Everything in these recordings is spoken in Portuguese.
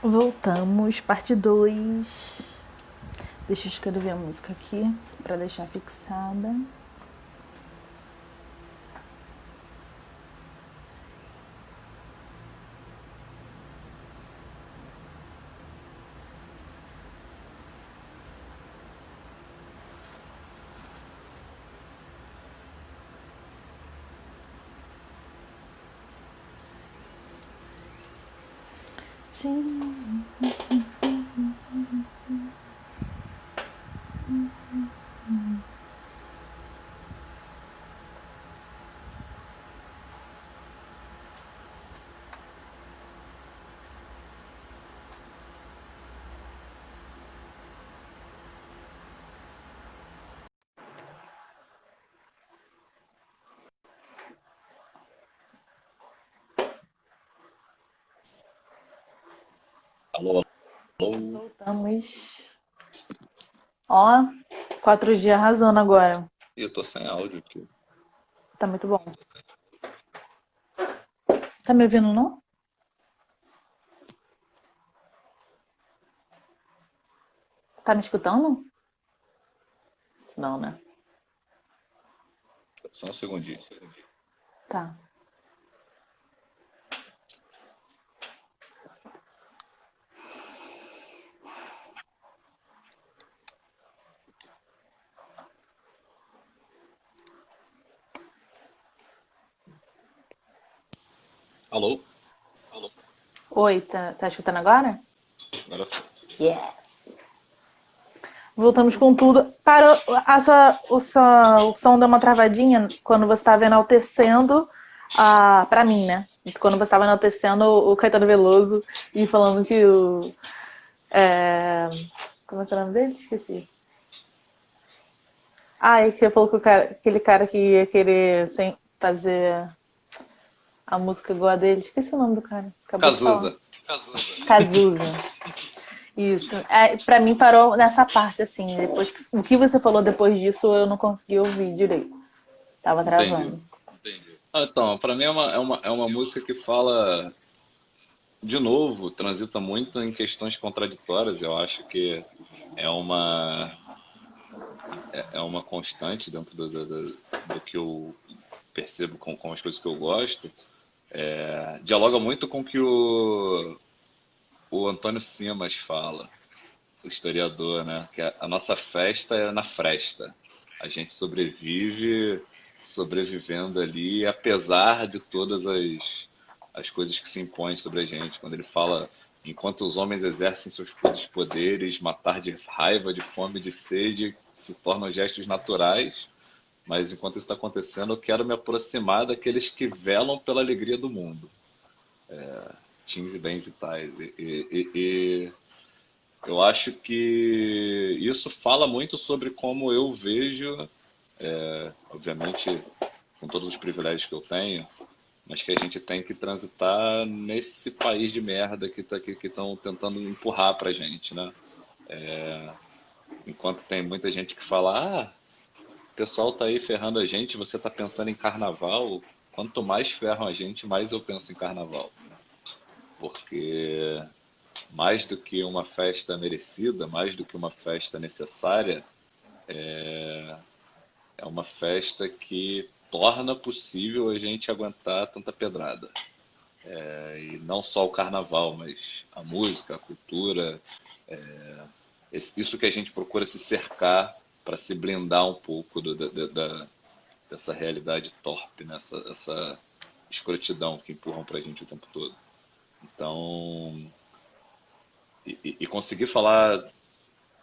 Voltamos, parte 2. Deixa eu escrever a música aqui para deixar fixada. Alô, alô. Voltamos. Ó, 4G arrasando agora. Eu tô sem áudio aqui. Tá muito bom. Tá me ouvindo, não? Tá me escutando? Não, né? Só um segundinho. Tá. Alô? Oi, tá escutando agora? Agora foi. Yes. Voltamos com tudo. Parou. O som deu uma travadinha quando você estava enaltecendo pra mim, né? Quando você estava enaltecendo o Caetano Veloso e falando que o. Como é que é o nome dele? Esqueci. Ah, e que você falou que aquele cara que ia querer fazer a música igual a dele. Esqueci o nome do cara. Acabou de falar. Cazuza. Cazuza. Isso. Pra mim parou nessa parte, assim. Depois o que você falou depois disso eu não consegui ouvir direito. Tava Entendi. travando. Então, pra mim é uma música que fala, de novo, transita muito em questões contraditórias. Eu acho que é uma, é uma constante dentro do que eu percebo com as coisas que eu gosto. Dialoga muito com o que o Antônio Simas fala, o historiador, né? Que a nossa festa é na fresta. A gente sobrevive sobrevivendo ali, apesar de todas as coisas que se impõem sobre a gente. Quando ele fala, enquanto os homens exercem seus poderes, matar de raiva, de fome, de sede, se tornam gestos naturais. Mas enquanto isso está acontecendo, eu quero me aproximar daqueles que velam pela alegria do mundo. Tins e bens e tais. E eu acho que isso fala muito sobre como eu vejo, obviamente, com todos os privilégios que eu tenho, mas que a gente tem que transitar nesse país de merda que estão tentando empurrar pra gente, né? Enquanto tem muita gente que fala, o pessoal tá aí ferrando a gente, você tá pensando em carnaval, quanto mais ferram a gente, mais eu penso em carnaval. Porque mais do que uma festa merecida, mais do que uma festa necessária, é uma festa que torna possível a gente aguentar tanta pedrada. E não só o carnaval, mas a música, a cultura, isso que a gente procura se cercar para se blindar um pouco dessa realidade torpe, né? Essa escrotidão que empurram para a gente o tempo todo. Então, e conseguir falar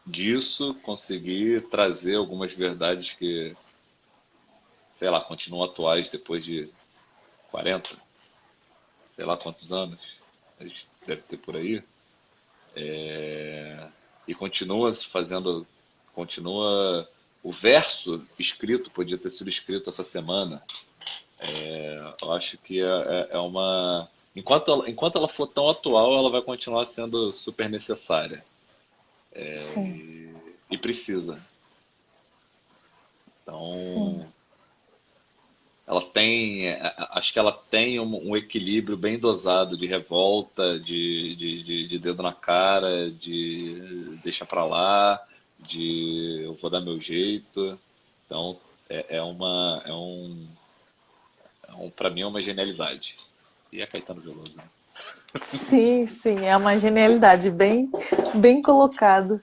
disso, conseguir trazer algumas verdades que, sei lá, continuam atuais depois de 40, sei lá quantos anos, mas deve ter por aí, e continua se fazendo, continua, o verso escrito podia ter sido escrito essa semana. Eu acho que é uma, enquanto ela for tão atual, ela vai continuar sendo super necessária Sim, e precisa. sim. Então, ela tem, acho que ela tem um equilíbrio bem dosado de revolta, de dedo na cara, de deixa pra lá, de eu vou dar meu jeito. Então, para mim é uma genialidade. E é Caetano Veloso, né? Sim, sim, é uma genialidade, bem colocado.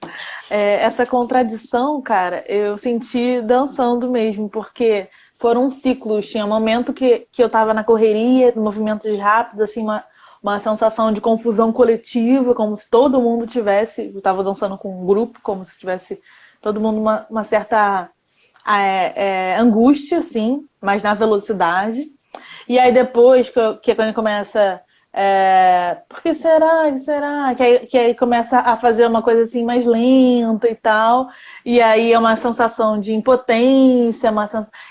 É, essa contradição, cara, eu senti dançando mesmo, porque foram ciclos. Tinha um momento que eu tava na correria, movimentos rápidos, assim, uma sensação de confusão coletiva, como se todo mundo tivesse. Eu tava dançando com um grupo, como se tivesse todo mundo uma certa angústia, assim, mas na velocidade. E aí depois, que é quando começa. Por que será? Que será? Que aí começa a fazer uma coisa assim mais lenta e tal. E aí é uma sensação de impotência,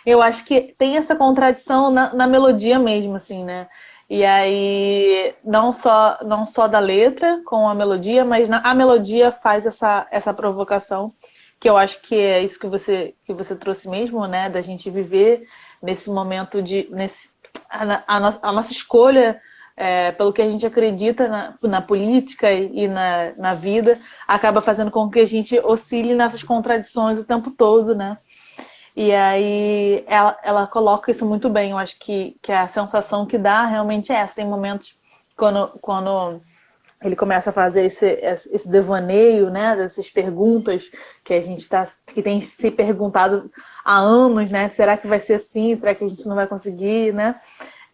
eu acho que tem essa contradição na melodia mesmo, assim, né? E aí, não só da letra com a melodia, mas a melodia faz essa provocação, que eu acho que é isso que você trouxe mesmo, né? Da gente viver nesse momento a nossa escolha pelo que a gente acredita na política e na vida, acaba fazendo com que a gente oscile nessas contradições o tempo todo, né? E aí ela coloca isso muito bem. Eu acho que a sensação que dá realmente é essa. Tem momentos quando ele começa a fazer esse devaneio, né? Dessas perguntas que a gente que tem se perguntado há anos, né? Será que vai ser assim? Será que a gente não vai conseguir, né?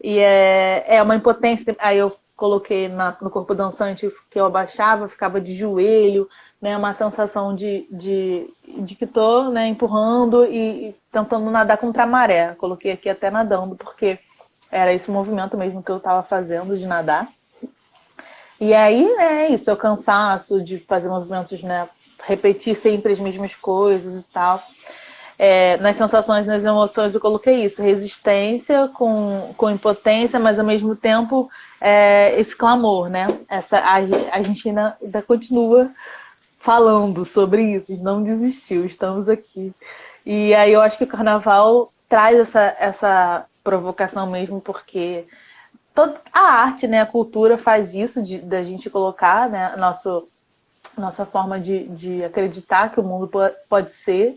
E é uma impotência. Aí eu coloquei no corpo dançante que eu abaixava, ficava de joelho, né? Uma sensação de que tô, né, empurrando e tentando nadar contra a maré. Coloquei aqui até nadando, porque era esse movimento mesmo que eu estava fazendo de nadar. E aí, né, é isso, é o cansaço de fazer movimentos, né? Repetir sempre as mesmas coisas e tal. Nas sensações, nas emoções, eu coloquei isso: resistência com impotência, mas ao mesmo tempo esse clamor, né? A gente ainda continua falando sobre isso, a gente não desistiu, estamos aqui. E aí eu acho que o carnaval traz essa provocação mesmo, porque toda a arte, né, a cultura faz isso da gente colocar, né, nossa forma de acreditar que o mundo pode ser,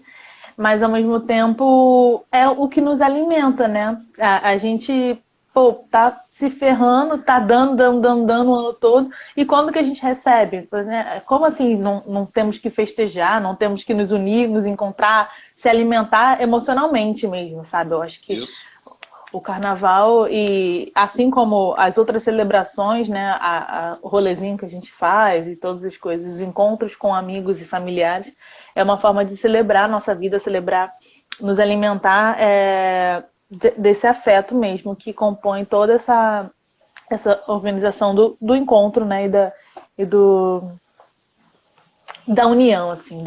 mas ao mesmo tempo é o que nos alimenta, né? A gente, pô, tá se ferrando, tá dando o ano todo, e quando que a gente recebe? Né? Como assim não temos que festejar, não temos que nos unir, nos encontrar, se alimentar emocionalmente mesmo, sabe? Eu acho que Isso. o carnaval, e assim como as outras celebrações, né, o rolezinho que a gente faz e todas as coisas, os encontros com amigos e familiares, é uma forma de celebrar a nossa vida, celebrar, nos alimentar desse afeto mesmo que compõe toda essa organização do encontro, né, da união, assim,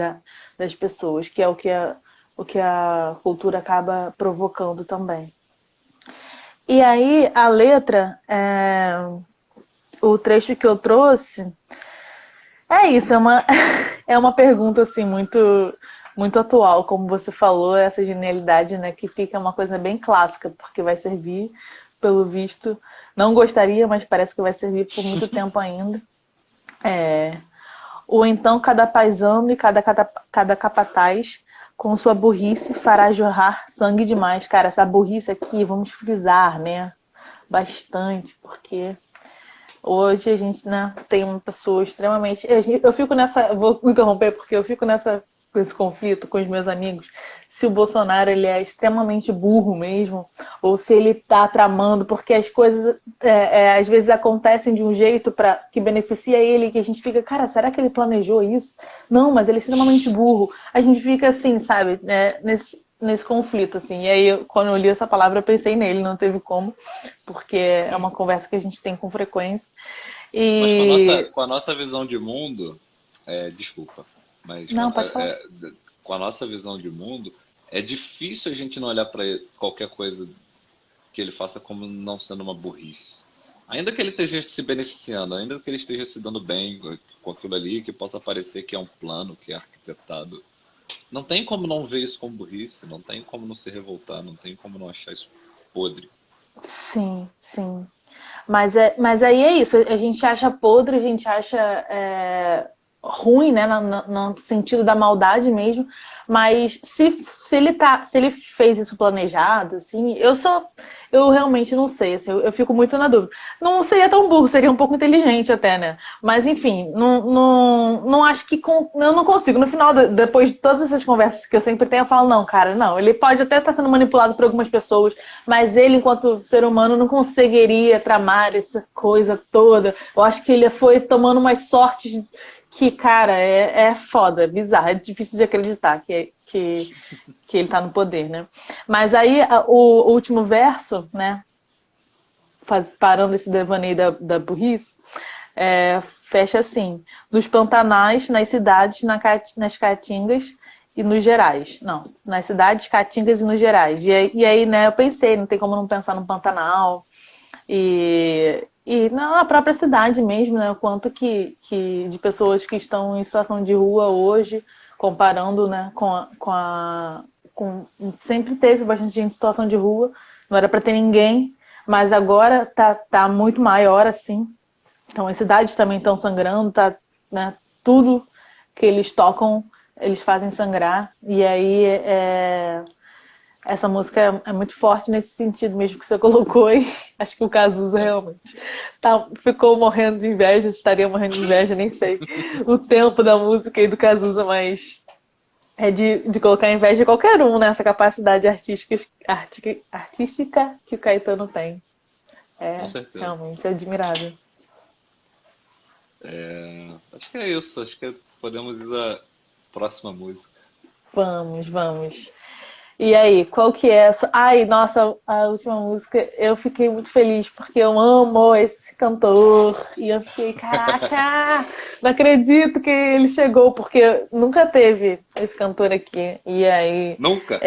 das pessoas, que é o que a cultura acaba provocando também. E aí, a letra, o trecho que eu trouxe, é isso, é uma pergunta, assim, muito, muito atual, como você falou, essa genialidade, né, que fica uma coisa bem clássica, porque vai servir, pelo visto, não gostaria, mas parece que vai servir por muito tempo ainda. Ou então cada paisano e cada capataz, com sua burrice, fará jorrar sangue demais. Cara, essa burrice aqui, vamos frisar, né? Bastante, porque hoje a gente, né, tem uma pessoa extremamente. Eu fico nessa. Vou interromper porque eu fico com esse conflito com os meus amigos. Se o Bolsonaro ele é extremamente burro mesmo, ou se ele está tramando, porque as coisas às vezes acontecem de um jeito que beneficia ele, que a gente fica, cara, será que ele planejou isso? Não, mas ele é extremamente burro. A gente fica assim, sabe, nesse conflito, assim. E aí, quando eu li essa palavra, eu pensei nele, não teve como, porque é uma Sim. conversa que a gente tem com frequência. Mas E. com a nossa visão de mundo, desculpa, mas Não, pode falar. com a nossa visão de mundo, é difícil a gente não olhar para qualquer coisa que ele faça como não sendo uma burrice. Ainda que ele esteja se beneficiando, ainda que ele esteja se dando bem com aquilo ali, que possa parecer que é um plano, que é arquitetado. Não tem como não ver isso como burrice, não tem como não se revoltar, não tem como não achar isso podre. Sim, sim. Mas aí é isso, a gente acha podre, a gente acha ruim, né, no sentido da maldade mesmo, mas se ele fez isso planejado, assim, eu realmente não sei, assim, eu fico muito na dúvida. Não seria tão burro, seria um pouco inteligente até, né? Mas enfim, não acho que eu não consigo. No final, depois de todas essas conversas que eu sempre tenho, eu falo, não, cara, não. Ele pode até estar sendo manipulado por algumas pessoas, mas ele, enquanto ser humano, não conseguiria tramar essa coisa toda. Eu acho que ele foi tomando umas sortes que, cara, é foda, é bizarro, é difícil de acreditar que ele tá no poder, né? Mas aí o último verso, né? Parando esse devaneio da burrice, fecha assim: nos Pantanais, nas cidades, nas caatingas e nos Gerais. Não, nas cidades, caatingas e nos Gerais. E aí, né, eu pensei, não tem como não pensar no Pantanal e na própria cidade mesmo, né, o quanto que de pessoas que estão em situação de rua hoje, comparando, né, sempre teve bastante gente em situação de rua, não era para ter ninguém, mas agora tá muito maior assim. Então as cidades também estão sangrando, tá, né, tudo que eles tocam, eles fazem sangrar. E aí essa música é muito forte nesse sentido mesmo que você colocou, e acho que o Cazuza realmente ficou morrendo de inveja, estaria morrendo de inveja, nem sei o tempo da música e do Cazuza, mas é de colocar inveja de qualquer um nessa capacidade artística que o Caetano tem. Com É certeza. realmente admirável. Acho que é isso. Acho que podemos ir à próxima música. Vamos, vamos. E aí, qual que é essa? Ai, nossa, a última música, eu fiquei muito feliz porque eu amo esse cantor. E eu fiquei, caraca, não acredito que ele chegou, porque nunca teve esse cantor aqui. E aí, Nunca!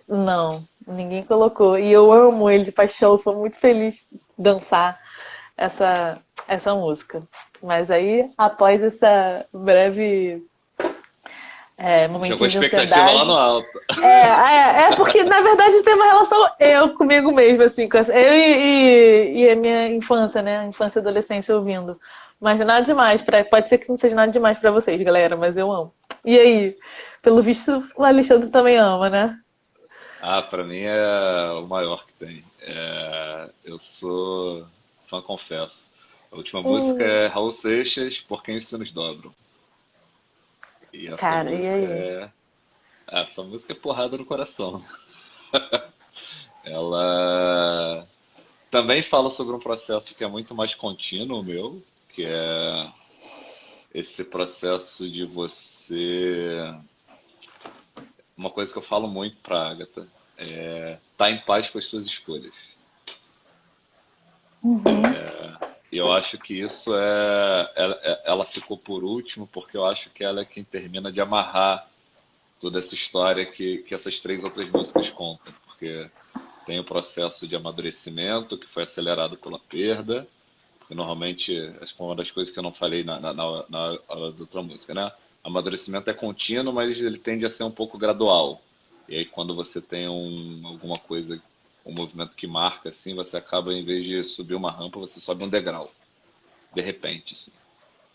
não, ninguém colocou. E eu amo ele de paixão, sou muito feliz de dançar essa música. Mas aí, após essa breve Jogou a momentinho de expectativa lá no ansiedade. alto. Porque na verdade tem uma relação eu comigo mesmo, assim, eu e a minha infância, né? A infância e adolescência ouvindo. Mas nada demais, pode ser que não seja nada demais pra vocês, galera, mas eu amo. E aí? Pelo visto, o Alexandre também ama, né? Ah, pra mim é o maior que tem. Eu sou fã, confesso. A última música Hum, é Raul Seixas, Por Quem os Sinos Dobram. E cara, e aí? essa música é porrada no coração. Ela também fala sobre um processo que é muito mais contínuo meu, que é esse processo de você. Uma coisa que eu falo muito pra Agatha é estar em paz com as suas escolhas. Uhum. E eu acho que isso ela ficou por último, porque eu acho que ela é quem termina de amarrar toda essa história que essas três outras músicas contam. Porque tem o processo de amadurecimento, que foi acelerado pela perda, que normalmente, acho que é uma das coisas que eu não falei na hora da outra música, né? Amadurecimento é contínuo, mas ele tende a ser um pouco gradual. E aí quando você tem alguma coisa, um movimento que marca, assim, você acaba, em vez de subir uma rampa, você sobe um degrau, de repente, assim.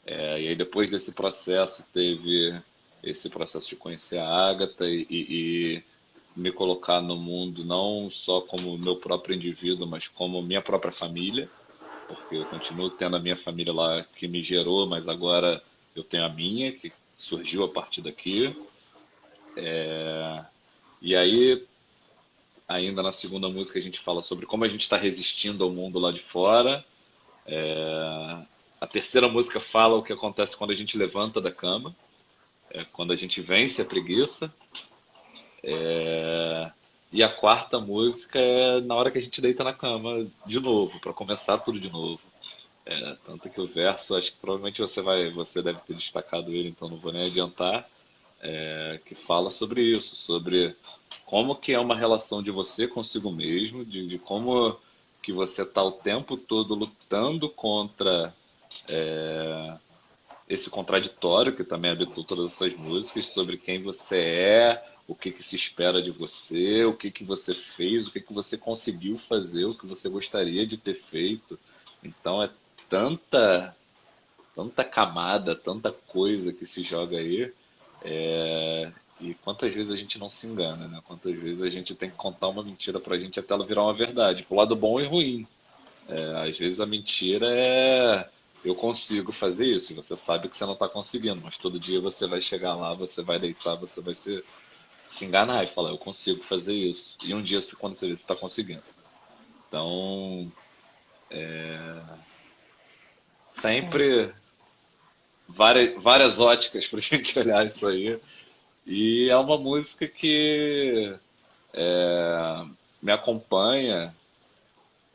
E aí depois desse processo, teve esse processo de conhecer a Agatha e me colocar no mundo não só como meu próprio indivíduo, mas como minha própria família, porque eu continuo tendo a minha família lá que me gerou, mas agora eu tenho a minha, que surgiu a partir daqui. E aí, ainda na segunda música, a gente fala sobre como a gente está resistindo ao mundo lá de fora. A terceira música fala o que acontece quando a gente levanta da cama, quando a gente vence a preguiça. E a quarta música é na hora que a gente deita na cama de novo, para começar tudo de novo. Tanto que o verso, acho que provavelmente você deve ter destacado ele, então não vou nem adiantar, que fala sobre isso, sobre como que é uma relação de você consigo mesmo, de como que você está o tempo todo lutando contra esse contraditório que também habitou todas essas músicas, sobre quem você é, o que que se espera de você, o que que você fez, o que que você conseguiu fazer, o que você gostaria de ter feito. Então é tanta, tanta camada, tanta coisa que se joga aí. E quantas vezes a gente não se engana, né? Quantas vezes a gente tem que contar uma mentira pra gente até ela virar uma verdade, pro lado bom e ruim. Às vezes a mentira é eu consigo fazer isso, você sabe que você não está conseguindo, mas todo dia você vai chegar lá, você vai deitar, você vai se enganar e falar, eu consigo fazer isso. E um dia, quando você vê, você está conseguindo. Então, sempre várias óticas para a gente olhar isso aí. E é uma música que me acompanha,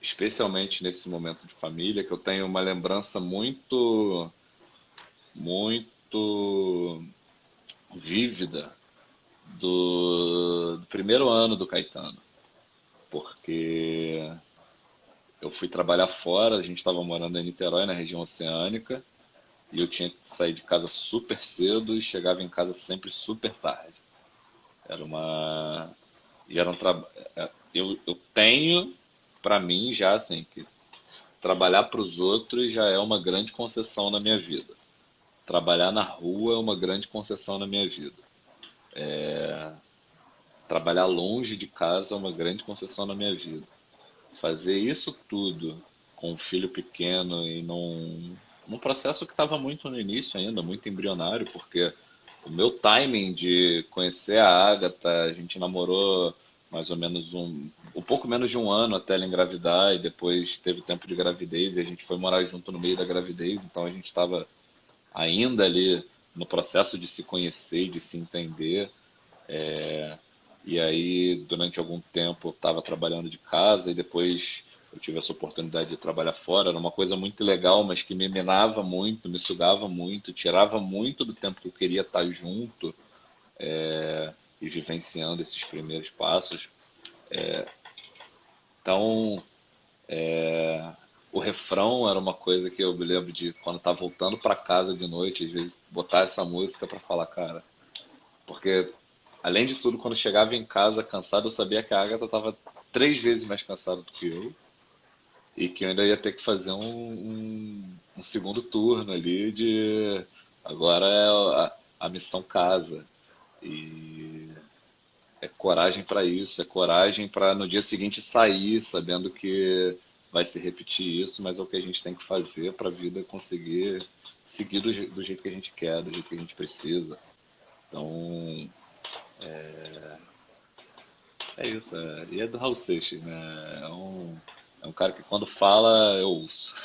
especialmente nesse momento de família, que eu tenho uma lembrança muito, muito vívida do primeiro ano do Caetano, porque eu fui trabalhar fora, a gente estava morando em Niterói, na região oceânica, e eu tinha que sair de casa super cedo e chegava em casa sempre super tarde. Era uma. E era um trabalho. Eu tenho, para mim, já assim, que trabalhar para os outros já é uma grande concessão na minha vida. Trabalhar na rua é uma grande concessão na minha vida. Trabalhar longe de casa é uma grande concessão na minha vida. Fazer isso tudo com um filho pequeno e num processo que estava muito no início ainda, muito embrionário, porque o meu timing de conhecer a Agatha, a gente namorou mais ou menos um pouco menos de um ano até ela engravidar e depois teve tempo de gravidez e a gente foi morar junto no meio da gravidez, então a gente estava ainda ali no processo de se conhecer e de se entender. E aí, durante algum tempo, eu estava trabalhando de casa e depois eu tive essa oportunidade de trabalhar fora. Era uma coisa muito legal, mas que me minava muito, me sugava muito, tirava muito do tempo que eu queria estar junto e vivenciando esses primeiros passos. Então, o refrão era uma coisa que eu me lembro de quando estava voltando para casa de noite, às vezes botar essa música para falar, cara, porque além de tudo, quando chegava em casa cansado, eu sabia que a Agatha estava 3 vezes mais cansada do que eu e que eu ainda ia ter que fazer um segundo turno ali de agora é a missão casa. E é coragem para isso, é coragem para no dia seguinte sair sabendo que vai se repetir isso, mas é o que a gente tem que fazer para a vida conseguir seguir do jeito que a gente quer, do jeito que a gente precisa. Então, é isso. E é do Raul Seixas, né? É um cara que quando fala, eu ouço.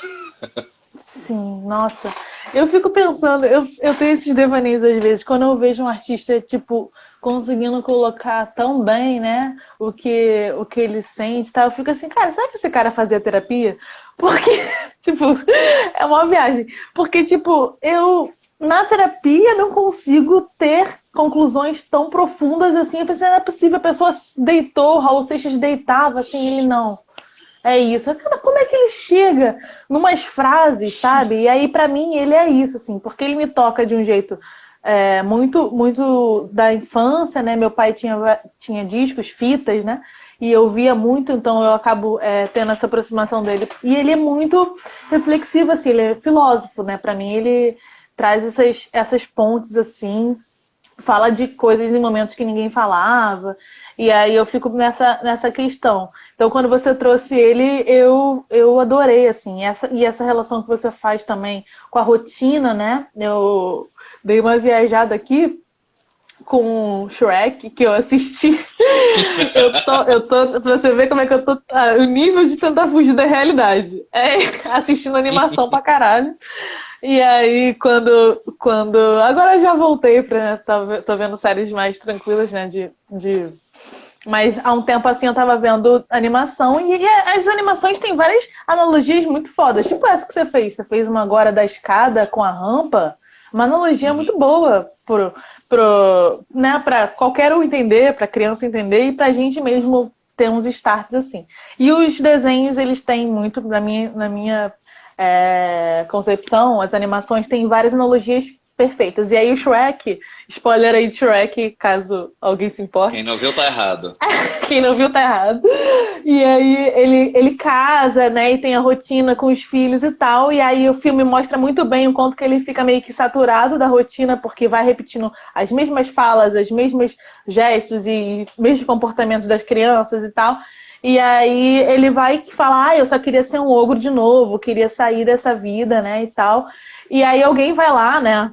Sim, nossa. Eu fico pensando, eu tenho esses devaneios às vezes, quando eu vejo um artista, tipo, conseguindo colocar tão bem, né, o que ele sente, tá? Eu fico assim, cara, será que esse cara fazia terapia? Porque, tipo, é uma viagem. Porque, tipo, eu, na terapia, não consigo ter conclusões tão profundas assim. Eu pensei, não é possível, a pessoa se deitou, o Raul Seixas deitava, assim, ele não. É isso. Cara, como é que ele chega numas frases, sabe? E aí, pra mim, ele é isso, assim, porque ele me toca de um jeito muito, muito da infância, né? Meu pai tinha discos, fitas, né? E eu via muito, então eu acabo tendo essa aproximação dele. E ele é muito reflexivo, assim, ele é filósofo, né? Pra mim, ele traz essas pontes, assim, fala de coisas em momentos que ninguém falava, e aí eu fico nessa questão. Então, quando você trouxe ele, eu adorei, assim, essa relação que você faz também com a rotina, né? Eu dei uma viajada aqui com o Shrek, que eu assisti. Pra você ver como é que eu tô, o nível de tentar fugir da realidade. Assistindo animação pra caralho. E aí, quando... Agora eu já voltei pra... Tô vendo séries mais tranquilas, né? Mas há um tempo assim eu tava vendo animação e as animações têm várias analogias muito fodas. Tipo essa que você fez. Você fez uma agora da escada com a rampa. Uma analogia muito boa né, pra qualquer um entender, pra criança entender e pra gente mesmo ter uns starts assim. E os desenhos, eles têm muito, na minha concepção, as animações têm várias analogias perfeitas. E aí o Shrek, spoiler aí de Shrek, caso alguém se Quem importe, não viu tá errado. quem não viu tá errado. E aí ele casa, né, e tem a rotina com os filhos e tal, e aí o filme mostra muito bem o quanto que ele fica meio que saturado da rotina, porque vai repetindo as mesmas falas, os mesmos gestos e mesmos comportamentos das crianças e tal. E aí ele vai falar, eu só queria ser um ogro de novo, queria sair dessa vida, né, e tal. E aí alguém vai lá, né,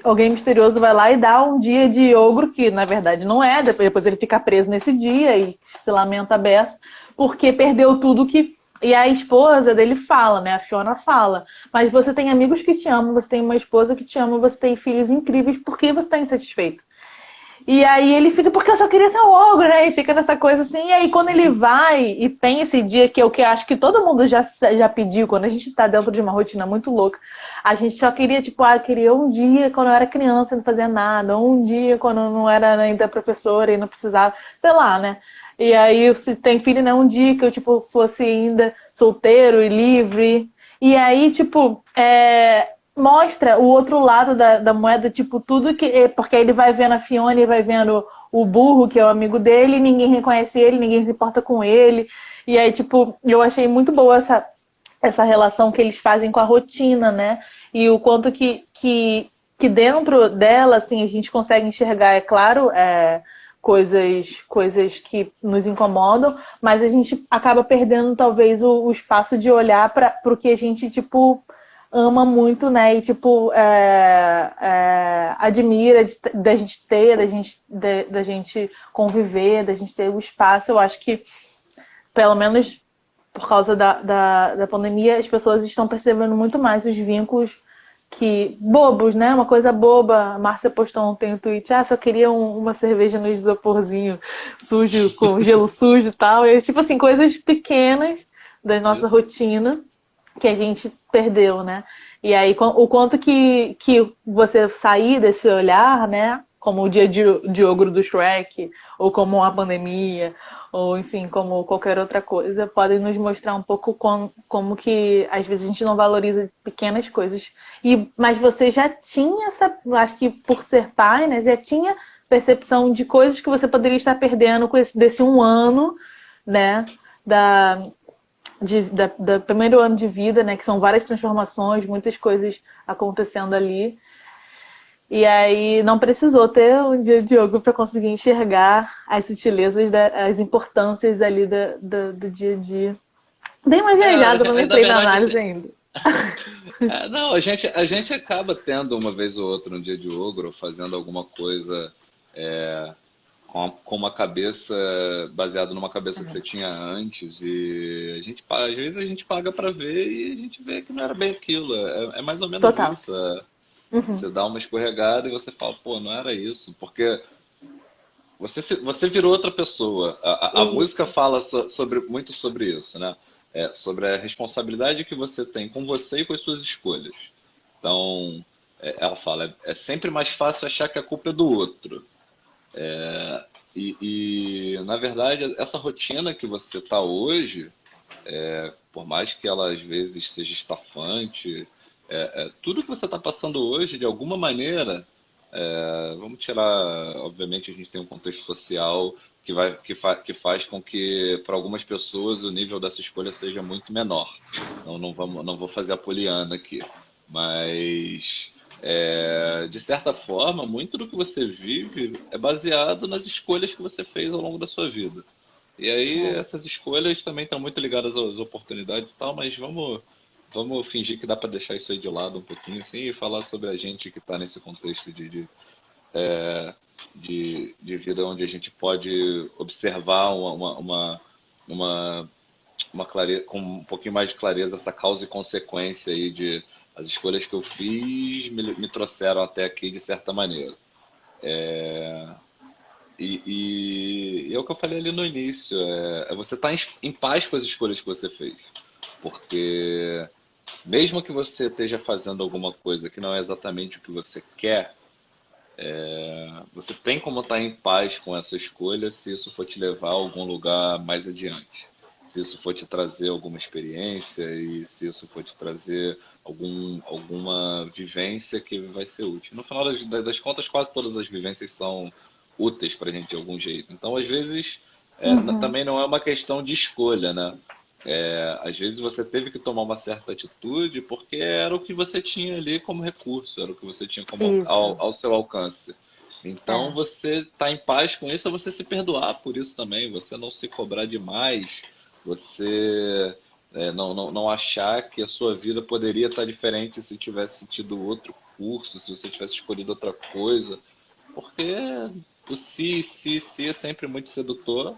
alguém misterioso vai lá e dá um dia de ogro, que na verdade não é, depois ele fica preso nesse dia e se lamenta a beça, porque perdeu tudo que. E a esposa dele fala, né? A Fiona fala. Mas você tem amigos que te amam, você tem uma esposa que te ama, você tem filhos incríveis, por que você está insatisfeito? E aí ele fica, porque eu só queria ser um ogro, né? E fica nessa coisa assim. E aí quando ele vai e tem esse dia que é o que eu acho que todo mundo já pediu, quando a gente tá dentro de uma rotina muito louca, a gente só queria, tipo, eu queria um dia quando eu era criança e não fazia nada, ou um dia quando eu não era ainda professora e não precisava, sei lá, né? E aí, se tem filho, né? Um dia que eu, tipo, fosse ainda solteiro e livre. E aí, tipo, mostra o outro lado da moeda, tipo, tudo que. Porque aí ele vai vendo a Fiona e vai vendo o burro, que é o amigo dele, ninguém reconhece ele, ninguém se importa com ele. E aí, tipo, eu achei muito boa essa relação que eles fazem com a rotina, né? E o quanto que dentro dela, assim, a gente consegue enxergar, é claro, coisas que nos incomodam, mas a gente acaba perdendo, talvez, o espaço de olhar para o que a gente, tipo, ama muito, né? E, tipo, admira da gente ter, da gente conviver, da gente ter o espaço. Eu acho que, pelo menos por causa da pandemia, as pessoas estão percebendo muito mais os vínculos que bobos, né? Uma coisa boba. A Márcia postou ontem no tweet, só queria uma cerveja no isoporzinho sujo, com gelo sujo e tal. E, tipo assim, coisas pequenas da nossa Isso. rotina que a gente perdeu, né? E aí, o quanto que você sair desse olhar, né? Como o dia de ogro do Shrek, ou como a pandemia, ou enfim, como qualquer outra coisa, podem nos mostrar um pouco como que às vezes a gente não valoriza pequenas coisas. Mas você já tinha essa, acho que por ser pai, né, já tinha percepção de coisas que você poderia estar perdendo desse um ano, né, da, da primeiro ano de vida, né, que são várias transformações, muitas coisas acontecendo ali. E aí não precisou ter um dia de yoga para conseguir enxergar as sutilezas, as importâncias ali do dia a dia. Dei uma viajada, não Na entrei na verdade, análise ainda. não, a gente acaba tendo uma vez ou outra um dia de ogro, fazendo alguma coisa é, com uma cabeça baseada numa cabeça que você tinha antes e a gente, às vezes a gente paga pra ver e a gente vê que não era bem aquilo. É mais ou menos Total. isso. Você dá uma escorregada e você fala, pô, não era isso, porque você virou outra pessoa. A música Isso. fala muito sobre isso, né? Sobre a responsabilidade que você tem com você e com as suas escolhas. Então, ela fala, é sempre mais fácil achar que a culpa é do outro. Na verdade, essa rotina que você está hoje, por mais que ela às vezes seja estafante, tudo que você está passando hoje, de alguma maneira, vamos tirar, obviamente, a gente tem um contexto social que faz com que, para algumas pessoas, o nível dessa escolha seja muito menor. Não vou fazer a poliana aqui, mas de certa forma, muito do que você vive é baseado nas escolhas que você fez ao longo da sua vida. E aí essas escolhas também estão muito ligadas às oportunidades e tal, mas vamos fingir que dá para deixar isso aí de lado um pouquinho assim e falar sobre a gente que está nesse contexto de vida onde a gente pode observar uma, com um pouquinho mais de clareza essa causa e consequência aí de as escolhas que eu fiz me trouxeram até aqui de certa maneira. E é o que eu falei ali no início, você estar em paz com as escolhas que você fez. Porque mesmo que você esteja fazendo alguma coisa que não é exatamente o que você quer, você tem como estar em paz com essa escolha se isso for te levar a algum lugar mais adiante. se isso for te trazer alguma experiência e se isso for te trazer alguma vivência que vai ser útil. No final das contas, quase todas as vivências são úteis para a gente de algum jeito. Então, às vezes, Uhum. também não é uma questão de escolha, né? Às vezes você teve que tomar uma certa atitude porque era o que você tinha ali como recurso, era o que você tinha como Isso. ao seu alcance. Então, É. você tá em paz com isso, é você se perdoar por isso também, você não se cobrar demais, você não achar que a sua vida poderia estar diferente se tivesse tido outro curso, se você tivesse escolhido outra coisa, porque o se é sempre muito sedutor,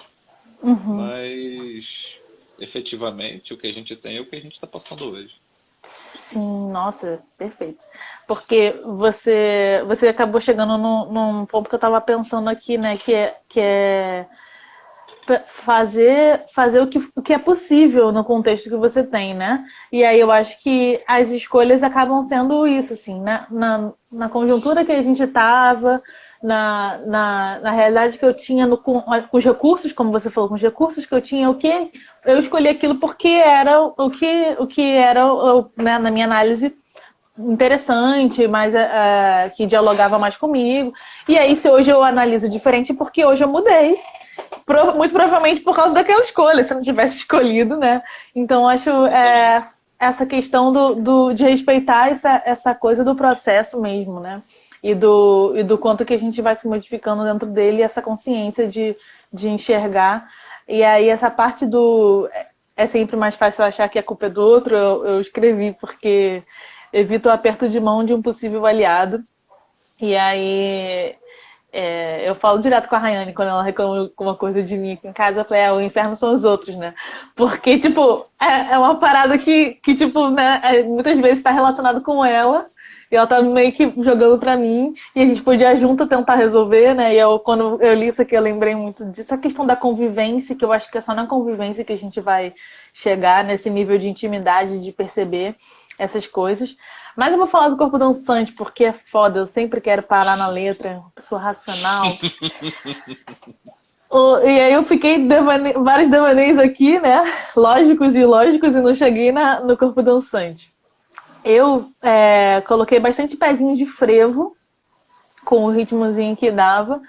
Uhum. mas efetivamente o que a gente tem é o que a gente está passando hoje. Sim, nossa, perfeito. Porque você acabou chegando num ponto que eu estava pensando aqui, né? Que é fazer o que é possível no contexto que você tem, né? E aí eu acho que as escolhas acabam sendo isso, assim, né? Na conjuntura que a gente estava, na realidade que eu tinha com os recursos, como você falou, com os recursos que eu tinha, o que eu escolhi aquilo porque era o que era, né, na minha análise, interessante, mas que dialogava mais comigo. E aí, se hoje eu analiso diferente, porque hoje eu mudei. Muito provavelmente por causa daquela escolha, se eu não tivesse escolhido, né? Então, acho Exatamente. essa questão de respeitar essa coisa do processo mesmo, né? E do quanto que a gente vai se modificando dentro dele, essa consciência de enxergar. E aí, essa parte do. É sempre mais fácil achar que a culpa é do outro, eu escrevi, porque evita o aperto de mão de um possível aliado. E aí eu falo direto com a Rayane quando ela reclama alguma coisa de mim aqui em casa. Eu falei, o inferno são os outros, né? Porque, tipo, é uma parada que tipo, né, muitas vezes está relacionado com ela. E ela tá meio que jogando pra mim. E a gente podia junto tentar resolver, né? Quando eu li isso aqui, eu lembrei muito disso. A questão da convivência, que eu acho que é só na convivência que a gente vai chegar nesse nível de intimidade, de perceber essas coisas. Mas eu vou falar do corpo dançante, porque é foda. Eu sempre quero parar na letra, pessoa racional. E aí eu fiquei vários devaneios aqui, né? Lógicos e ilógicos, e não cheguei no corpo dançante. Eu coloquei bastante pezinho de frevo, com o ritmozinho que dava.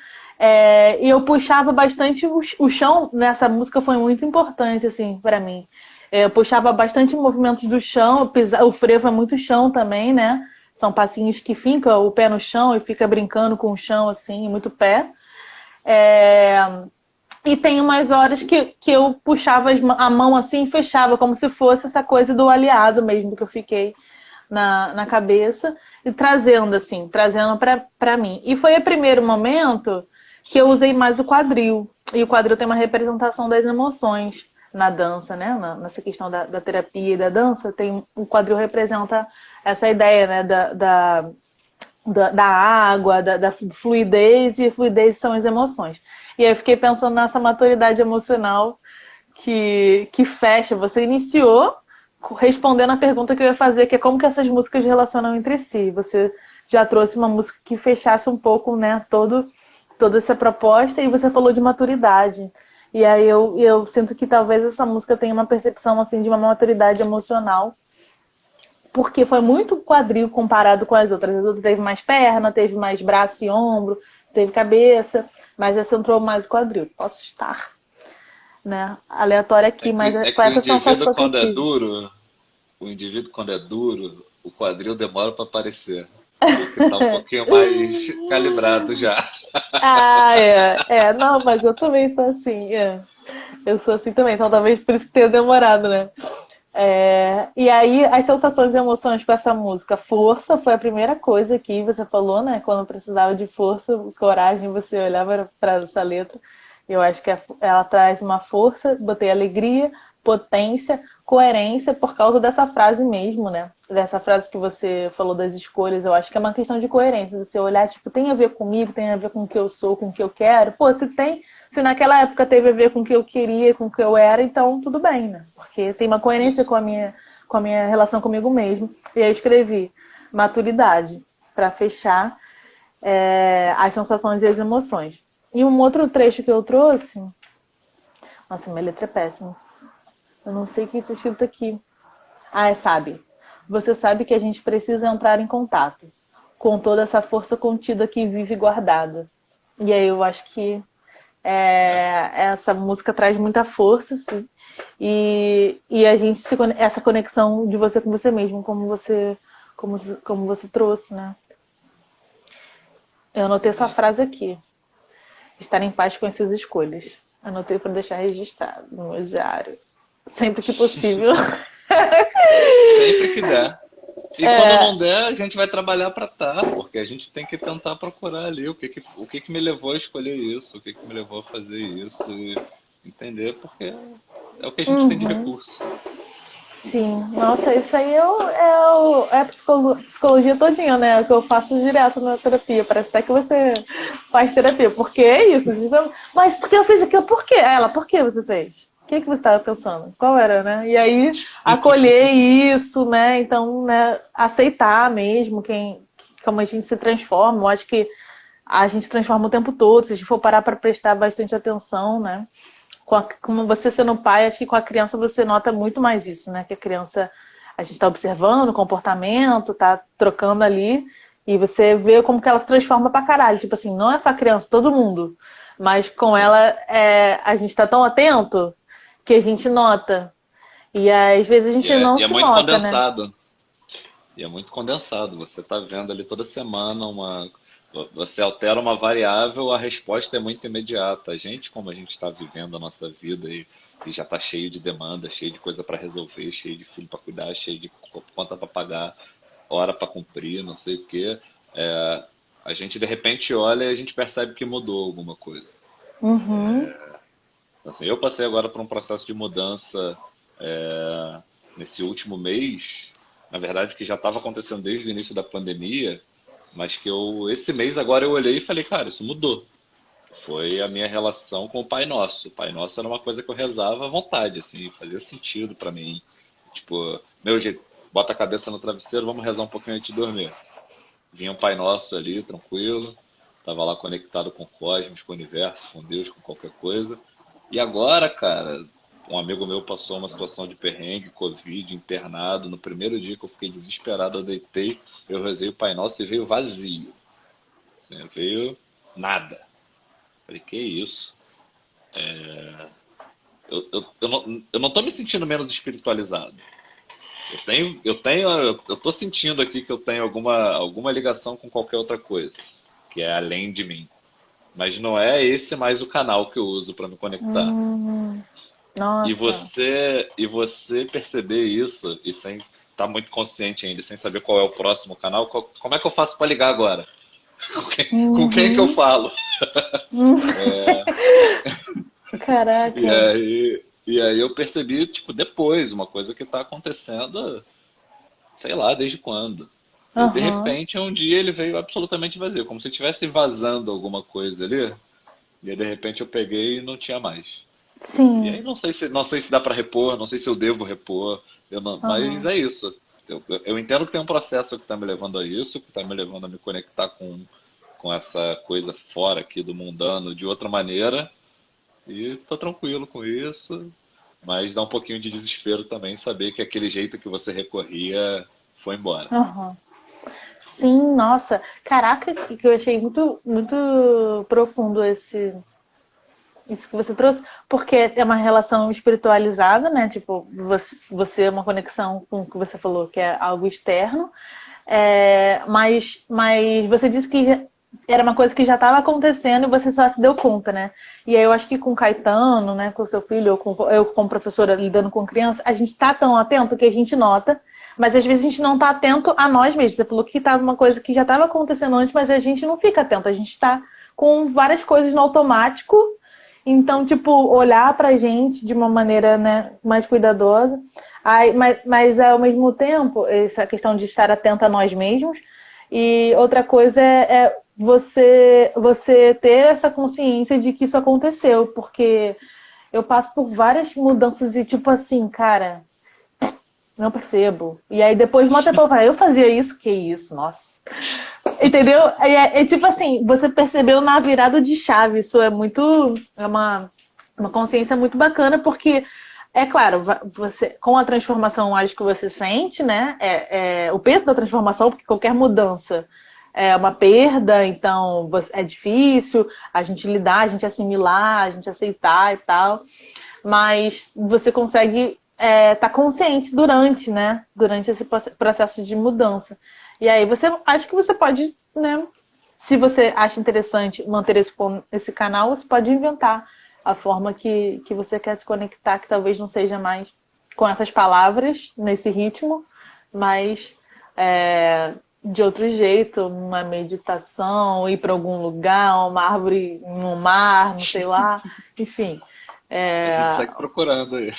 E eu puxava bastante o chão. Nessa música foi muito importante, assim, para mim. Eu puxava bastante movimentos do chão. O frevo é muito chão também, né? São passinhos que fica o pé no chão e fica brincando com o chão, assim, muito pé. É, E tem umas horas que eu puxava a mão assim e fechava, como se fosse essa coisa do aliado mesmo, que eu fiquei na cabeça e trazendo, assim, trazendo pra mim. E foi o primeiro momento que eu usei mais o quadril. E o quadril tem uma representação das emoções na dança, né? Nessa questão da terapia e da dança, o quadril representa essa ideia, né? Da água, da fluidez, e fluidez são as emoções. E aí eu fiquei pensando nessa maturidade emocional que fecha. Você iniciou respondendo a pergunta que eu ia fazer, que é como que essas músicas relacionam entre si. Você já trouxe uma música que fechasse um pouco, né, toda essa proposta, e você falou de maturidade. E aí eu sinto que talvez essa música tenha uma percepção assim de uma maturidade emocional, porque foi muito quadril comparado com as outras. As outras teve mais perna, teve mais braço e ombro, teve cabeça, mas essa entrou mais o quadril. Posso estar, né, aleatório aqui, mas É foi que essa sensação que eu tive. o indivíduo quando é duro, o quadril demora para aparecer. Tem que estar um pouquinho mais calibrado já. Não, mas eu também sou assim. Eu sou assim também, então talvez por isso que tenha demorado, né? E aí, as sensações e emoções com essa música. Força foi a primeira coisa que você falou, né? Quando precisava de força, coragem, você olhava para essa letra. Eu acho que ela traz uma força, botei alegria, potência, coerência por causa dessa frase mesmo, né? Dessa frase que você falou das escolhas. Eu acho que é uma questão de coerência. Você olhar, tipo, tem a ver comigo, tem a ver com o que eu sou, com o que eu quero. Pô, se naquela época teve a ver com o que eu queria, com o que eu era, então tudo bem, né? Porque tem uma coerência Isso. com a minha relação comigo mesmo. E aí eu escrevi maturidade para fechar as sensações e as emoções. E um outro trecho que eu trouxe. Nossa, minha letra é péssima. Eu não sei o que está escrito aqui. Ah, sabe. Você sabe que a gente precisa entrar em contato com toda essa força contida que vive guardada. E aí eu acho que essa música traz muita força, assim. E a gente essa conexão de você com você mesmo, como você trouxe, né? Eu anotei sua frase aqui. Estar em paz com as suas escolhas. Anotei para deixar registrado no meu diário. Sempre que possível. Sempre que der. E quando não der, a gente vai trabalhar para tá, porque a gente tem que tentar procurar ali o que que me levou a escolher isso, o que que me levou a fazer isso, e entender, porque é o que a gente tem de recurso. Sim, nossa, isso aí é a psicologia todinha, né? O que eu faço direto na terapia. Parece até que você faz terapia. Porque é isso. Mas por que eu fiz aquilo? Por quê? Ela, por que você fez? O que você estava pensando? Qual era, né? E aí, acolher isso, né? Então, né, aceitar mesmo como a gente se transforma. Eu acho que a gente se transforma o tempo todo. Se a gente for parar para prestar bastante atenção, né? Como você sendo pai, acho que com a criança você nota muito mais isso, né? Que a criança, a gente está observando o comportamento, tá trocando ali, e você vê como que ela se transforma pra caralho. Tipo assim, não é só a criança, todo mundo. Mas com ela, a gente tá tão atento que a gente nota. E às vezes a gente não E é se muito nota, né? condensado. E é muito condensado. Você está vendo ali toda semana uma. Você altera uma variável, a resposta é muito imediata. A gente, como a gente está vivendo a nossa vida e já está cheio de demanda, cheio de coisa para resolver, cheio de filho para cuidar, cheio de conta para pagar, hora para cumprir, não sei o quê. A gente de repente olha e a gente percebe que mudou alguma coisa. Uhum. Assim, eu passei agora por um processo de mudança nesse último mês, na verdade que já estava acontecendo desde o início da pandemia, mas que esse mês agora eu olhei e falei, cara, isso mudou. Foi a minha relação com o Pai Nosso. O Pai Nosso era uma coisa que eu rezava à vontade, assim, fazia sentido para mim. Tipo, meu jeito, bota a cabeça no travesseiro, vamos rezar um pouquinho antes de dormir. Vinha um Pai Nosso ali, tranquilo, tava lá conectado com o cosmos, com o universo, com Deus, com qualquer coisa. E agora, cara, um amigo meu passou uma situação de perrengue, Covid, internado. No primeiro dia que eu fiquei desesperado, eu deitei, eu rezei o Pai Nosso e veio vazio. Assim, veio nada. Falei, que isso? Eu não tô me sentindo menos espiritualizado. Eu tô sentindo aqui que eu tenho alguma ligação com qualquer outra coisa, que é além de mim. Mas não é esse mais o canal que eu uso para me conectar. Nossa. E você perceber isso e sem estar muito consciente ainda, sem saber qual é o próximo canal, como é que eu faço para ligar agora? Com quem que eu falo? E Caraca. aí eu percebi, tipo, depois, uma coisa que está acontecendo, sei lá, desde quando. E de Aham. repente, um dia ele veio absolutamente vazio, como se estivesse vazando alguma coisa ali. E aí, de repente eu peguei e não tinha mais. E Sim. aí não sei se dá para repor, não sei se eu devo repor, mas Aham. é isso. Eu entendo que tem um processo que está me levando a isso, que está me levando a me conectar com essa coisa fora aqui do mundano de outra maneira, e tô tranquilo com isso, mas dá um pouquinho de desespero também saber que aquele jeito que você recorria foi embora. Aham. Sim, nossa. Caraca, que eu achei muito, muito profundo isso que você trouxe, porque é uma relação espiritualizada, né? Tipo, você é uma conexão com o que você falou, que é algo externo. Mas você disse que era uma coisa que já estava acontecendo e você só se deu conta, né? E aí eu acho que com o Caetano, né, com o seu filho, ou eu como professora lidando com criança, a gente está tão atento que a gente nota, mas às vezes a gente não está atento a nós mesmos. Você falou que estava uma coisa que já estava acontecendo antes, mas a gente não fica atento, a gente está com várias coisas no automático. Então, tipo, olhar pra gente de uma maneira, né, mais cuidadosa. Mas ao mesmo tempo, essa questão de estar atenta a nós mesmos. E outra coisa é você ter essa consciência de que isso aconteceu. Porque eu passo por várias mudanças e, tipo assim, cara, não percebo. E aí depois de um tempo eu falo, eu fazia isso? Que isso? Nossa. Entendeu? É tipo assim, você percebeu na virada de chave. Isso é muito. É uma consciência muito bacana, porque É claro, você, com a transformação, acho que você sente, né? O peso da transformação, porque qualquer mudança é uma perda, então é difícil a gente lidar, a gente assimilar, a gente aceitar e tal. Mas você consegue estar consciente durante, né? Durante esse processo de mudança. E aí você acho que você pode, né? Se você acha interessante manter esse canal, você pode inventar a forma que você quer se conectar, que talvez não seja mais com essas palavras, nesse ritmo, mas de outro jeito, uma meditação, ir para algum lugar, uma árvore no mar, não sei lá, enfim. A gente É, segue procurando aí.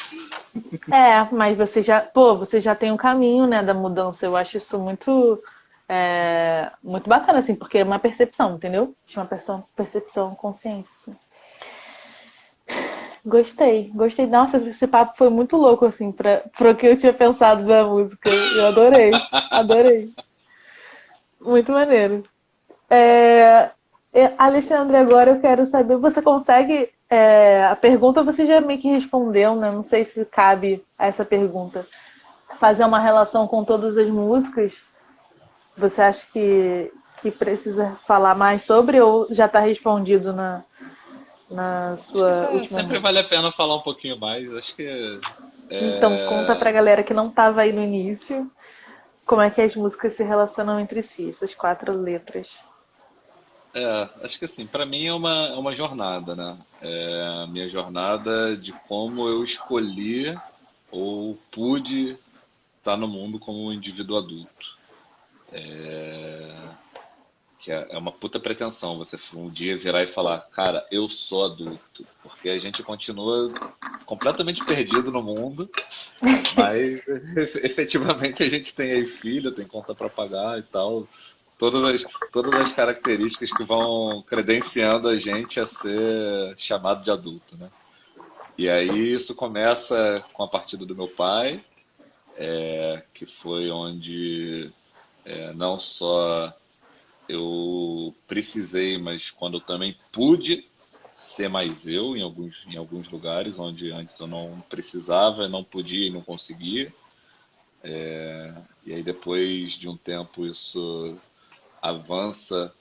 mas você já tem um caminho, né, da mudança. Eu acho isso muito bacana, assim, porque é uma percepção, entendeu? É uma percepção consciente, assim. Gostei, gostei. Nossa, esse papo foi muito louco, assim, para o que eu tinha pensado da música. Eu adorei, adorei. Muito maneiro. Alexandre, agora eu quero saber, você consegue. A pergunta você já meio que respondeu, né? Não sei se cabe a essa pergunta. Fazer uma relação com todas as músicas. Você acha que precisa falar mais sobre ou já está respondido na Acho que sua última sempre música? vale a pena falar um pouquinho mais. Acho que Então, conta pra é, galera que não estava aí no início como é que as músicas se relacionam entre si, essas 4 letras. acho que assim, para mim é uma jornada, né? É a minha jornada de como eu escolhi ou pude estar no mundo como um indivíduo adulto. Que é uma puta pretensão você um dia virar e falar, cara, eu sou adulto. Porque a gente continua completamente perdido no mundo, mas efetivamente a gente tem aí filho, tem conta para pagar e tal. Todas as características que vão credenciando a gente a ser chamado de adulto, né? E aí isso começa com a partida do meu pai, que foi onde não só eu precisei, mas quando eu também pude ser mais eu em alguns lugares onde antes eu não precisava, não podia e não conseguia. E aí depois de um tempo isso avança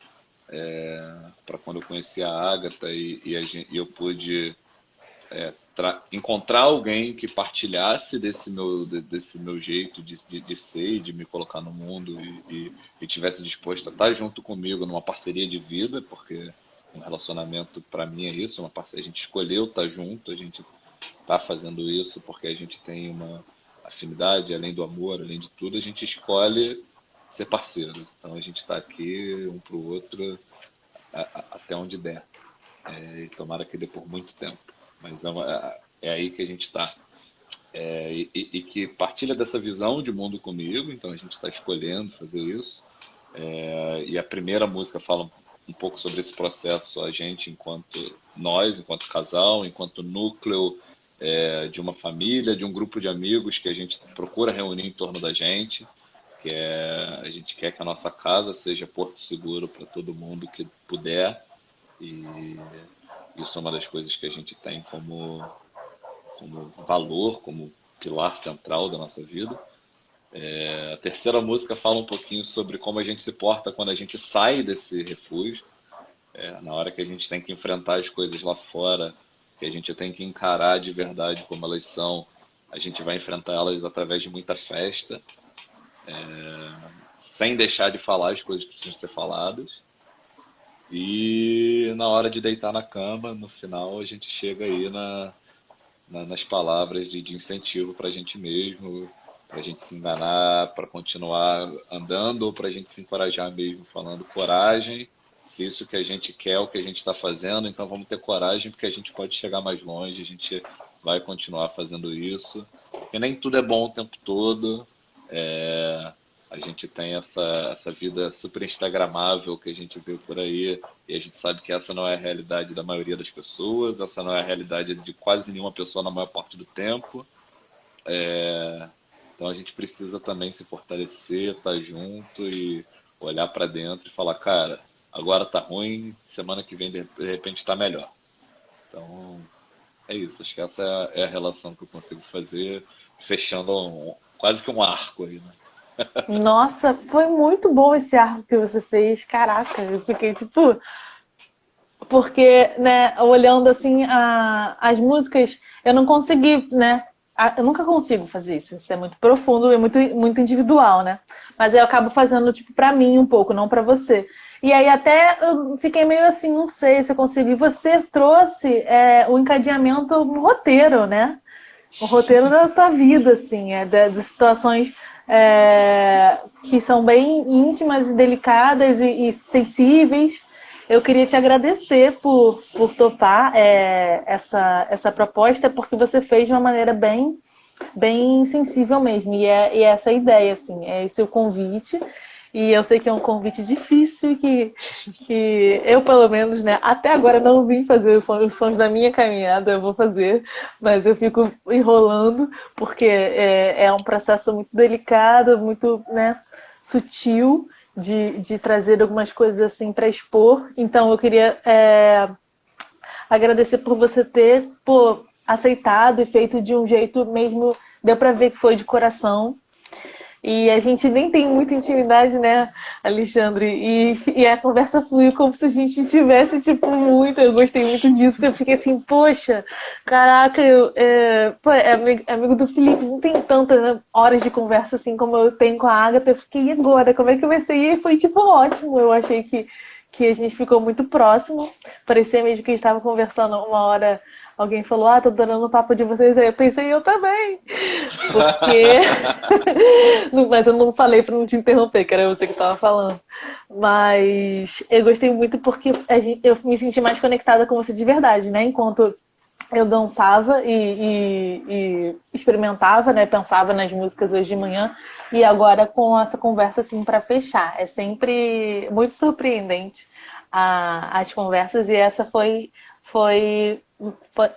para quando eu conheci a Agatha e eu pude encontrar alguém que partilhasse desse meu jeito de ser, de me colocar no mundo e tivesse disposto a estar junto comigo numa parceria de vida, porque um relacionamento para mim é isso, uma parceria, a gente escolheu estar junto, a gente está fazendo isso porque a gente tem uma afinidade, além do amor, além de tudo, a gente escolhe ser parceiros. Então a gente está aqui um para o outro até onde der. E tomara que dê por muito tempo. Mas é aí que a gente está. E que partilha dessa visão de mundo comigo, então a gente está escolhendo fazer isso. E a primeira música fala um pouco sobre esse processo, a gente enquanto nós, enquanto casal, enquanto núcleo de uma família, de um grupo de amigos que a gente procura reunir em torno da gente, a gente quer que a nossa casa seja porto seguro para todo mundo que puder, e isso é uma das coisas que a gente tem como valor, como pilar central da nossa vida. A terceira música fala um pouquinho sobre como a gente se porta quando a gente sai desse refúgio, na hora que a gente tem que enfrentar as coisas lá fora, que a gente tem que encarar de verdade como elas são. A gente vai enfrentar elas através de muita festa, sem deixar de falar as coisas que precisam ser faladas. E na hora de deitar na cama, no final, a gente chega aí nas palavras de incentivo para a gente mesmo, para a gente se enganar, para continuar andando, ou para a gente se encorajar mesmo, falando coragem. Se isso que a gente quer é o que a gente está fazendo, então vamos ter coragem, porque a gente pode chegar mais longe, a gente vai continuar fazendo isso. Porque nem tudo é bom o tempo todo. É, a gente tem essa vida super instagramável que a gente vê por aí, e a gente sabe que essa não é a realidade da maioria das pessoas, essa não é a realidade de quase nenhuma pessoa na maior parte do tempo. Então a gente precisa também se fortalecer, estar junto e olhar para dentro e falar, cara, agora tá ruim, semana que vem de repente tá melhor. Então É isso, acho que essa é a relação que eu consigo fazer, fechando quase que um arco aí, né? Nossa, foi muito bom esse arco que você fez. Caraca, eu fiquei tipo. Porque, né, olhando assim as músicas, eu não consegui, né? Eu nunca consigo fazer isso. Isso é muito profundo e muito individual, né? Mas aí eu acabo fazendo, tipo, pra mim um pouco, não pra você. E aí até eu fiquei meio assim, não sei se eu consigo. E você trouxe o encadeamento, um roteiro, né? O roteiro da tua vida, assim, das situações que são bem íntimas e delicadas e sensíveis. Eu queria te agradecer por topar essa proposta, porque você fez de uma maneira bem sensível mesmo. E é essa a ideia, assim, é esse o convite. E eu sei que é um convite difícil, que eu, pelo menos, né, até agora não vim fazer os sons da minha caminhada, eu vou fazer, mas eu fico enrolando, porque é um processo muito delicado, muito, né, sutil de trazer algumas coisas assim para expor. Então eu queria agradecer por você ter aceitado e feito de um jeito mesmo, deu para ver que foi de coração. E a gente nem tem muita intimidade, né, Alexandre? E a conversa fluiu como se a gente tivesse, tipo, muito. Eu gostei muito disso, que eu fiquei assim, poxa, caraca, amigo do Felipe, não tem tantas, né, horas de conversa assim como eu tenho com a Agatha. Eu fiquei, e agora? Como é que vai ser? E foi, tipo, ótimo. Eu achei que a gente ficou muito próximo. Parecia mesmo que a gente estava conversando uma hora. Alguém falou, tô adorando o papo de vocês. Aí eu pensei, eu também. Porque. Mas eu não falei pra não te interromper, que era você que tava falando. Mas eu gostei muito porque eu me senti mais conectada com você de verdade, né? Enquanto eu dançava e experimentava, né? Pensava nas músicas hoje de manhã. E agora com essa conversa assim para fechar. É sempre muito surpreendente as conversas. E essa foi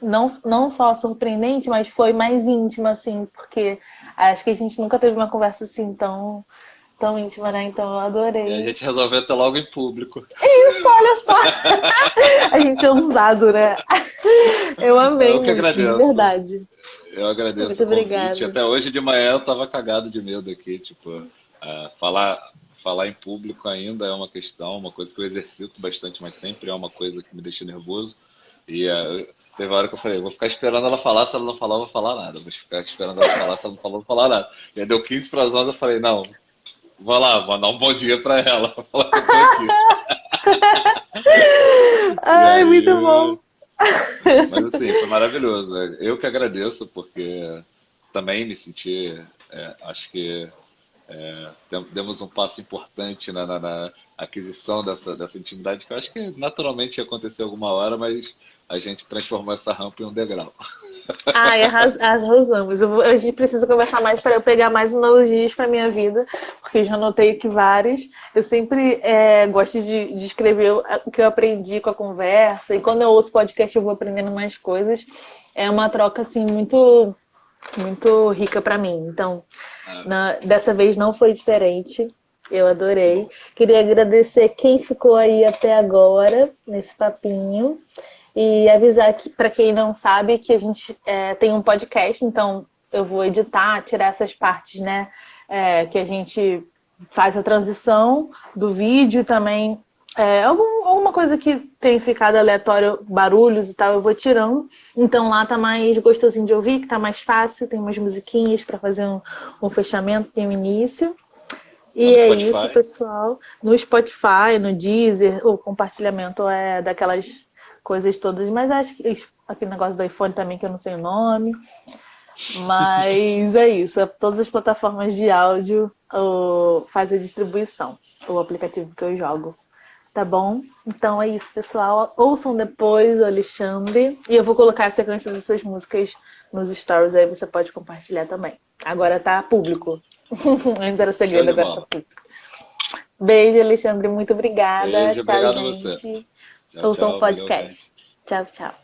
não só surpreendente, mas foi mais íntima, assim, porque acho que a gente nunca teve uma conversa assim tão íntima, né? Então eu E a adorei. gente resolveu até logo em público. Isso, olha só! A gente é ousado, né? Eu amei Eu que muito, de agradeço. verdade. Eu agradeço Muito o convite. obrigada. Até hoje de manhã eu tava cagado de medo aqui, tipo, falar em público ainda é uma questão, uma coisa que eu exercito bastante, mas sempre é uma coisa que me deixa nervoso. E teve uma hora que eu falei, vou ficar esperando ela falar, se ela não falar, eu vou falar nada. Vou ficar esperando ela falar, se ela não falar, eu vou falar nada. E aí deu 15 para as 11, eu falei, não, vou lá, mandar um bom dia para ela, pra falar que eu tô aqui. E Ai, aí, muito bom. mas assim, foi maravilhoso. Eu que agradeço, porque também me senti, acho que demos um passo importante na aquisição dessa intimidade, que eu acho que naturalmente ia acontecer alguma hora, mas a gente transformou essa rampa em um degrau. Ai, arrasamos. A gente precisa conversar mais para eu pegar mais analogias para minha vida, porque já notei que várias. Eu sempre gosto de escrever o que eu aprendi com a conversa, e quando eu ouço podcast eu vou aprendendo mais coisas. É uma troca assim muito muito rica para mim. Então, Ah, dessa vez não foi diferente. Eu que adorei. bom. Queria agradecer quem ficou aí até agora nesse papinho e avisar que para quem não sabe que a gente tem um podcast, então eu vou editar, tirar essas partes, né, que a gente faz a transição do vídeo também. Alguma coisa que tem ficado aleatório, barulhos e tal, eu vou tirando. Então lá tá mais gostosinho de ouvir, que tá mais fácil, tem umas musiquinhas para fazer um fechamento, tem um início. Tá E no é isso, Spotify? pessoal. No Spotify, no Deezer, o compartilhamento é daquelas coisas todas, mas acho que aquele negócio do iPhone também, que eu não sei o nome. Mas é isso, todas as plataformas de áudio faz a distribuição, o aplicativo que eu jogo. Tá bom? Então é isso, pessoal. Ouçam depois o Alexandre. E eu vou colocar a sequência das suas músicas nos stories, aí você pode compartilhar também. Agora tá público. Antes era Show segredo, de agora tá bola. público. Beijo, Alexandre. Muito obrigada. Beijo, Tchau, obrigado a você. gente. Tchau, Ouçam o tchau, valeu, podcast. gente. Tchau, tchau.